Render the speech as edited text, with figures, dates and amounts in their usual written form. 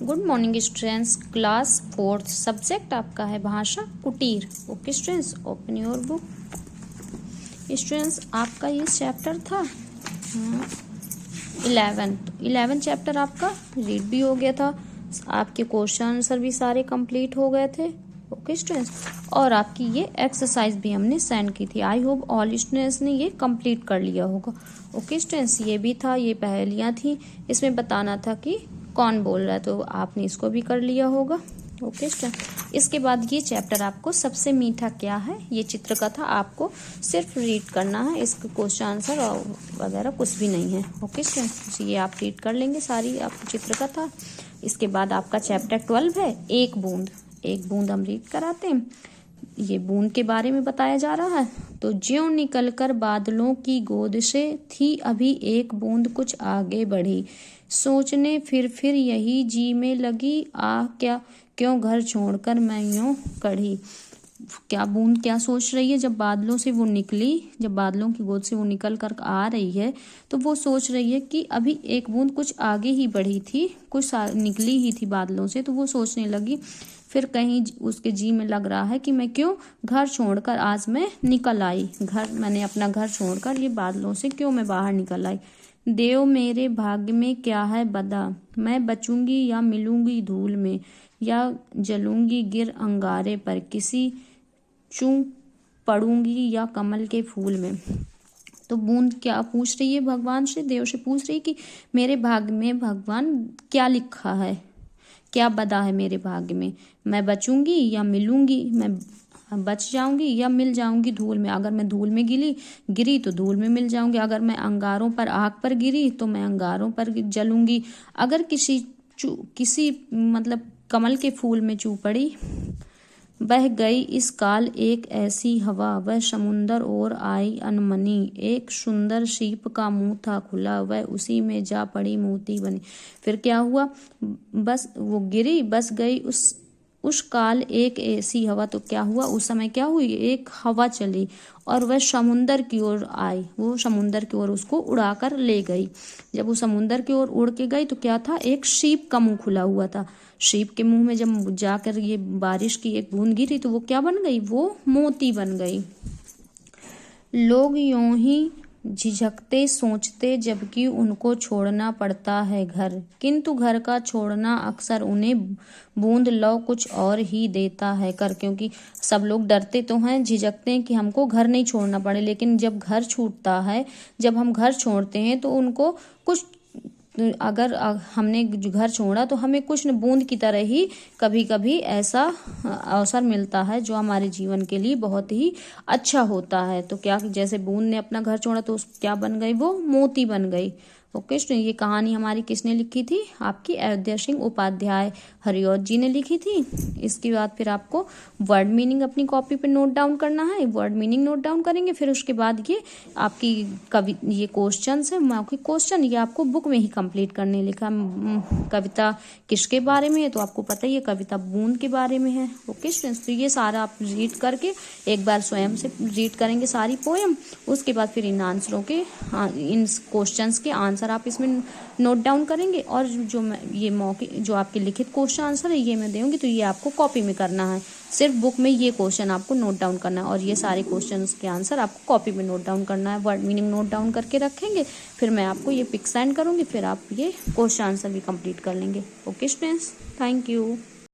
Good morning students. Class 4th subject आपका है भाषा कुटीर। Okay students, open your book. Students, आपका ये चैप्टर था 11 चैप्टर आपका रीड भी हो गया था। आपके क्वेश्चन आंसर भी सारे कंप्लीट हो गए थे। ओके स्टूडेंट्स, और आपकी ये एक्सरसाइज भी हमने सेंड की थी। आई होप ऑल स्टूडेंट्स ने ये कंप्लीट कर लिया होगा। ओके स्टूडेंट्स, ये भी था, ये पहेलियाँ थी, इसमें बताना था कि कौन बोल रहा है, तो आपने इसको भी कर लिया होगा। ओके स्टूडेंट, इसके बाद ये चैप्टर आपको सबसे मीठा क्या है, ये चित्र का था, आपको सिर्फ रीड करना है, इसका क्वेश्चन आंसर और वगैरह कुछ भी नहीं है। ओके स्टूडेंट, ये आप रीड कर लेंगे, सारी आपको चित्र का था। इसके बाद आपका चैप्टर 12 है एक बूंद हम रीड कराते हैं। ये बूंद के बारे में बताया जा रहा है। तो ज्यों निकलकर बादलों की गोद से थी अभी एक बूंद कुछ आगे बढ़ी, सोचने फिर यही जी में लगी, आ क्या क्यों घर छोड़कर मैं यूं कढ़ी। क्या बूंद क्या सोच रही है, जब बादलों से वो निकली, जब बादलों की गोद से वो निकल कर आ रही है, तो वो सोच रही है कि अभी एक बूंद कुछ आगे ही बढ़ी थी, कुछ निकली ही थी बादलों से, तो वो सोचने लगी फिर कहीं उसके जी में लग रहा है कि मैं क्यों घर छोड़कर आज मैं निकल आई, मैंने अपना घर छोड़कर ये बादलों से क्यों मैं बाहर निकल आई। देव मेरे भाग्य में क्या है बदा, मैं बचूंगी या मिलूंगी धूल में, या जलूंगी गिर अंगारे पर, किसी चूं पड़ूंगी या कमल के फूल में। तो बूंद क्या पूछ रही है भगवान से, देव से पूछ रही है कि मेरे भाग्य में भगवान क्या लिखा है, क्या बदा है मेरे भाग्य में, मैं बचूंगी या मिलूंगी, मैं बच जाऊंगी या मिल जाऊंगी धूल में। अगर मैं धूल में गिरी तो धूल में मिल जाऊंगी, अगर मैं अंगारों पर आग पर गिरी तो मैं अंगारों पर जलूंगी, अगर किसी मतलब कमल के फूल में चू पड़ी। बह गई इस काल एक ऐसी हवा, वह समुंदर और आई अनमनी, एक सुंदर सीप का मुंह था खुला, वह उसी में जा पड़ी मोती बनी। फिर क्या हुआ, बस वो गिरी, बस गई उस काल एक ऐसी हवा, तो क्या हुआ उस समय क्या हुई, एक हवा चली और वह समुंदर की ओर आई, वो समुंदर की ओर उसको उड़ाकर ले गई। जब वो समुंदर की ओर उड़ के गई तो क्या था, एक सीप का मुंह खुला हुआ था। सीप के मुंह में जब जाकर ये बारिश की एक बूंद गिरी तो वो क्या बन गई, वो मोती बन गई। लोग यूं ही झिझकते सोचते जबकि उनको छोड़ना पड़ता है घर, किंतु घर का छोड़ना अक्सर उन्हें बूंद लौ कुछ और ही देता है कर। क्योंकि सब लोग डरते तो हैं, झिझकते हैं कि हमको घर नहीं छोड़ना पड़े, लेकिन जब घर छूटता है, जब हम घर छोड़ते हैं तो उनको कुछ, अगर हमने घर छोड़ा तो हमें कुछ न बूंद की तरह ही कभी कभी ऐसा अवसर मिलता है जो हमारे जीवन के लिए बहुत ही अच्छा होता है। तो क्या, जैसे बूंद ने अपना घर छोड़ा तो क्या बन गई, वो मोती बन गई। ओके स्टूडेंट, ये कहानी हमारी किसने लिखी थी, आपकी अयोध्या सिंह उपाध्याय हरिऔध जी ने लिखी थी। इसके बाद फिर आपको वर्ड मीनिंग अपनी कॉपी पे नोट डाउन करना है, वर्ड मीनिंग नोट डाउन करेंगे। फिर उसके बाद ये आपकी ये क्वेश्चंस है, मौखिक क्वेश्चन, ये आपको बुक में ही कंप्लीट करने लिखा। कविता किसके बारे में है तो आपको पता ही है, कविता बूंद के बारे में है। ओके स्टूडेंट्स, तो ये सारा आप रीड करके एक बार स्वयं से रीड करेंगे सारी पोएम, उसके बाद फिर इन आंसरों के, इन क्वेश्चंस के आंसर आप इसमें नोट डाउन करेंगे। और जो ये मौखिक जो आपके लिखित क्वेश्चन आंसर है ये मैं दूंगी, तो ये आपको कॉपी में करना है, सिर्फ बुक में ये क्वेश्चन आपको नोट डाउन करना है, और ये सारे क्वेश्चंस के आंसर आपको कॉपी में नोट डाउन करना है। वर्ड मीनिंग नोट डाउन करके रखेंगे, फिर मैं आपको ये पिक सेंड करूंगी, फिर आप ये क्वेश्चन आंसर भी कंप्लीट कर लेंगे। Okay students, thank you.